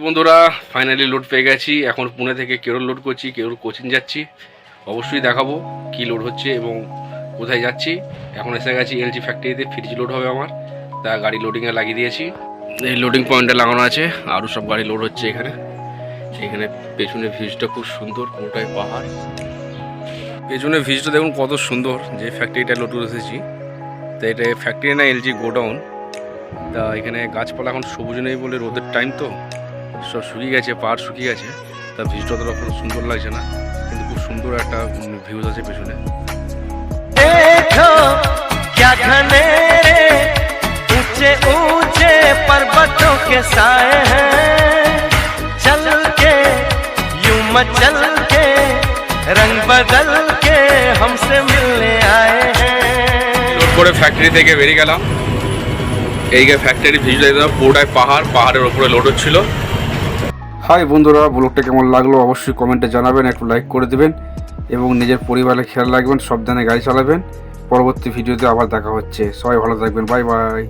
বন্ধুরা finally load পেয়ে গেছি। এখন পুনে থেকে কেরল লোড করছি, কেরল কোচিং যাচ্ছি। অবশ্যই দেখাবো কি লোড হচ্ছে এবং কোথায় যাচ্ছি। এখন এসে গেছি এলজি ফ্যাক্টরিতে, ফ্রিজ লোড হবে আমার, তা গাড়ি লোডিংয়ে লাগিয়ে দিয়েছি। এই লোডিং পয়েন্টে লাগানো আছে, আরও সব গাড়ি লোড হচ্ছে এখানে। এখানে পেছনে ভিউজটা খুব সুন্দর, পুরোটাই পাহাড়। পেছনে ভিউজটা দেখুন কত সুন্দর। যে ফ্যাক্টরিটা লোড করে এসেছি, তো এটা ফ্যাক্টরি না, এলজি গোডাউন। তা এখানে গাছপালা এখন সবুজ নেই বলে, রোদের টাইম তো সব শুকিয়ে গেছে, পাহাড় শুকিয়ে গেছে। তা ভিউজটা অতটা খুব সুন্দর লাগছে না, কিন্তু খুব সুন্দর একটা ভিউজ আছে পেছনে। क्या घने ऊंचे ऊंचे पर्वतों के साए हैं, चल के यूं मचल के रंग बदल के हमसे मिलने आए हैं। লোড করে ফ্যাক্টরি থেকে বেরিয়ে গেলাম। এই ফ্যাক্টরি ভিউজ দেখলাম, পুরোটাই পাহাড়, পাহাড়ের ওপরে লোড হচ্ছিল। হাই বন্ধুরা, ব্লগটা কেমন লাগলো অবশ্যই কমেন্টে জানাবেন, একটু লাইক করে দেবেন এবং নিজের পরিবারের খেয়াল রাখবেন, সাবধানে গাড়ি চালাবেন। পরবর্তী ভিডিওতে আবার দেখা হচ্ছে। সবাই ভালো থাকবেন, বাই বাই।